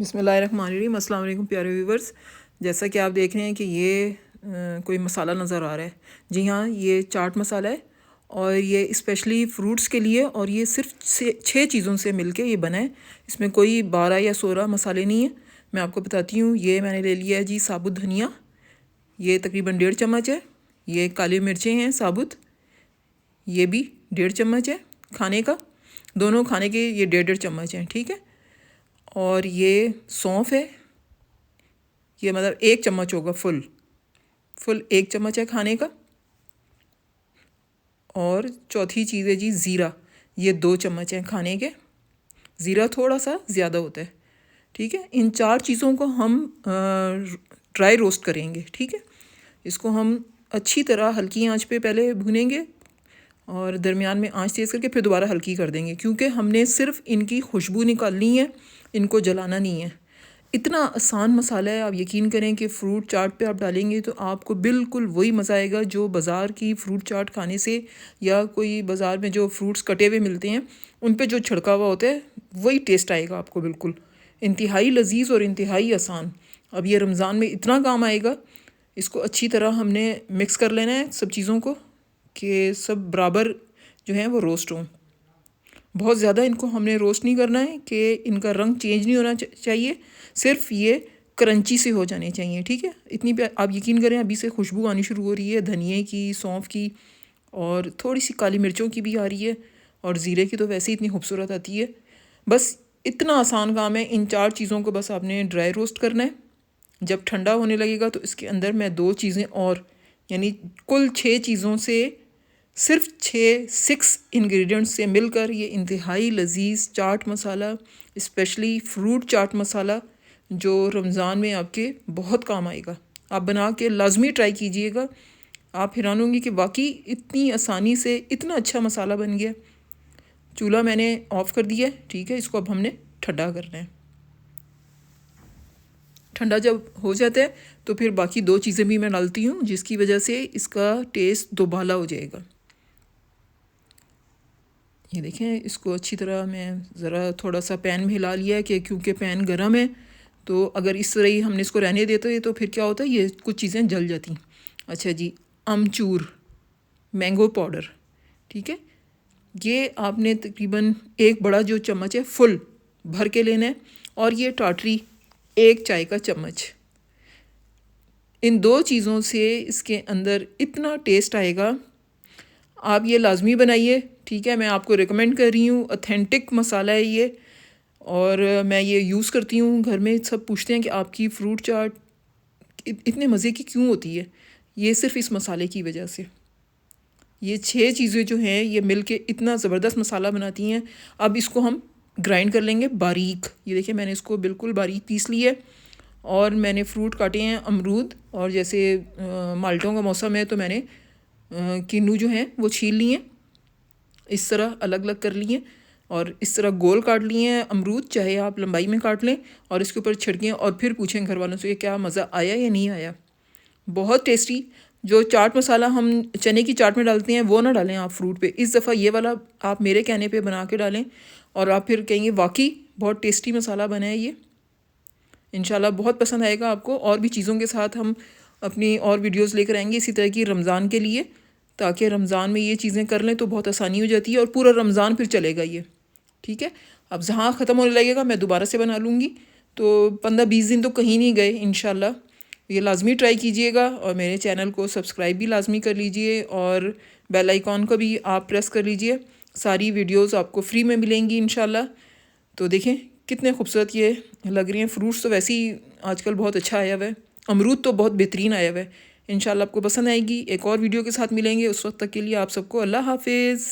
बिस्मिल्लाहिर्रहमानिर्रहीम। अस्सलाम वालेकुम प्यारे व्यूवर्स। जैसा कि आप देख रहे हैं कि ये कोई मसाला नज़र आ रहा है। जी हाँ, ये चाट मसाला है और ये स्पेशली फ्रूट्स के लिए, और ये सिर्फ 6 चीज़ों से मिलके ये बना है। इसमें कोई 12 या 16 मसाले नहीं है। मैं आपको बताती हूँ। ये मैंने ले लिया है जी साबुत धनिया, ये तकरीबन 1.5 चम्मच है। ये काली मिर्चें हैं साबुत, ये भी 1.5 चम्मच है खाने का। दोनों खाने के ये 1.5 चम्मच हैं, ठीक है। और ये सौंफ है, ये मतलब 1 चम्मच होगा, फुल 1 चम्मच है खाने का। और चौथी चीज़ है जी ज़ीरा, ये 2 चम्मच हैं खाने के। ज़ीरा थोड़ा सा ज़्यादा होता है, ठीक है। इन 4 चीज़ों को हम ड्राई रोस्ट करेंगे, ठीक है। इसको हम अच्छी तरह हल्की आंच पे पहले भुनेंगे और दरमियान में आंच तेज़ करके फिर दोबारा हल्की कर देंगे, क्योंकि हमने सिर्फ इनकी खुशबू निकालनी है, इनको जलाना नहीं है। इतना आसान मसाला है, आप यकीन करें कि फ्रूट चाट पे आप डालेंगे तो आपको बिल्कुल वही मज़ा आएगा जो बाज़ार की फ्रूट चाट खाने से, या कोई बाज़ार में जो फ्रूट्स कटे हुए मिलते हैं उन पे जो छिड़का हुआ होता है वही टेस्ट आएगा आपको। बिल्कुल इंतहाई लजीज़ और इंतहाई आसान। अब ये रमज़ान में इतना काम आएगा। इसको अच्छी तरह हमने मिक्स कर लेना है सब चीज़ों को, कि सब बराबर जो है वो रोस्ट हों। बहुत ज़्यादा इनको हमने रोस्ट नहीं करना है कि इनका रंग चेंज नहीं होना चाहिए, सिर्फ ये क्रंची से हो जाने चाहिए, ठीक है। इतनी पे आप यकीन करें अभी से खुशबू आनी शुरू हो रही है धनिए की, सौंफ की, और थोड़ी सी काली मिर्चों की भी आ रही है, और ज़ीरे की तो वैसे ही इतनी खूबसूरत आती है। बस इतना आसान काम है। इन 4 चीज़ों को बस आपने ड्राई रोस्ट करना है। जब ठंडा होने लगेगा तो इसके अंदर मैं 2 चीज़ें और, यानी कुल 6 चीज़ों से सिर्फ 6 इंग्रेडिएंट्स से मिलकर ये इंतहाई लजीज़ चाट मसाला, स्पेशली फ्रूट चाट मसाला, जो रमज़ान में आपके बहुत काम आएगा। आप बना के लाजमी ट्राई कीजिएगा। आप हैरान होंगे कि वाकई इतनी आसानी से इतना अच्छा मसाला बन गया। चूल्हा मैंने ऑफ़ कर दिया है, ठीक है। इसको अब हमने ठंडा करना है। ठंडा जब हो जाता है तो फिर बाकी 2 चीज़ें भी मैं डालती हूँ, जिसकी वजह से इसका टेस्ट दोबाला हो जाएगा। ये देखें, इसको अच्छी तरह मैं ज़रा थोड़ा सा पैन में हिला लिया है, कि क्योंकि पैन गर्म है तो अगर इस तरह ही हमने इसको रहने देते तो फिर क्या होता है, ये कुछ चीज़ें जल जाती। अच्छा जी, अमचूर मैंगो पाउडर, ठीक है। ये आपने तकरीबन 1 बड़ा जो चम्मच है फुल भर के लेना है, और ये टाटरी 1 चाय का चम्मच। इन 2 चीज़ों से इसके अंदर इतना टेस्ट आएगा। आप ये लाजमी बनाइए, ठीक है। मैं आपको रिकमेंड कर रही हूँ, ऑथेंटिक मसाला है ये, और मैं ये यूज़ करती हूँ घर में। सब पूछते हैं कि आपकी फ्रूट चाट इतने मज़े की क्यों होती है। ये सिर्फ इस मसाले की वजह से। ये 6 चीज़ें जो हैं ये मिल के इतना ज़बरदस्त मसाला बनाती हैं। अब इसको हम ग्राइंड कर लेंगे बारीक। ये देखिए, मैंने इसको बिल्कुल बारीक पीस लिया है। और मैंने फ्रूट काटे हैं अमरूद, और जैसे माल्टों का मौसम है तो मैंने किन्नू जो हैं वो छील लिए हैं, इस तरह अलग अलग कर लिए, और इस तरह गोल काट लिए हैं अमरूद, चाहे आप लंबाई में काट लें, और इसके ऊपर छिड़कें और फिर पूछें घर वालों से कि क्या मज़ा आया या नहीं आया। बहुत टेस्टी। जो चाट मसाला हम चने की चाट में डालते हैं वो ना डालें आप फ्रूट पे। इस दफ़ा ये वाला आप मेरे कहने पे बना के डालें, और आप फिर कहेंगे वाकई बहुत टेस्टी मसाला बना है ये। इंशाल्लाह बहुत पसंद आएगा आपको। और भी चीज़ों के साथ हम अपनी और वीडियोस लेकर आएंगे इसी तरह की रमज़ान के लिए, ताकि रमज़ान में ये चीज़ें कर लें तो बहुत आसानी हो जाती है, और पूरा रमज़ान फिर चलेगा ये, ठीक है। अब जहाँ ख़त्म होने लगेगा मैं दोबारा से बना लूँगी, तो 15-20 दिन तो कहीं नहीं गए इंशाल्लाह। ये लाजमी ट्राई कीजिएगा, और मेरे चैनल को सब्सक्राइब भी लाजमी कर लीजिए, और बेल आइकॉन को भी आप प्रेस कर लीजिए। सारी वीडियोज़ आपको फ्री में मिलेंगी इंशाल्लाह। तो देखें कितने खूबसूरत ये लग रही हैं। फ्रूट्स तो वैसे ही आजकल बहुत अच्छा आया हुआ है, अमरूद तो बहुत बेहतरीन आया हुआ है। इंशाल्लाह आपको पसंद आएगी। एक और वीडियो के साथ मिलेंगे, उस वक्त तक के लिए आप सबको अल्लाह हाफिज़।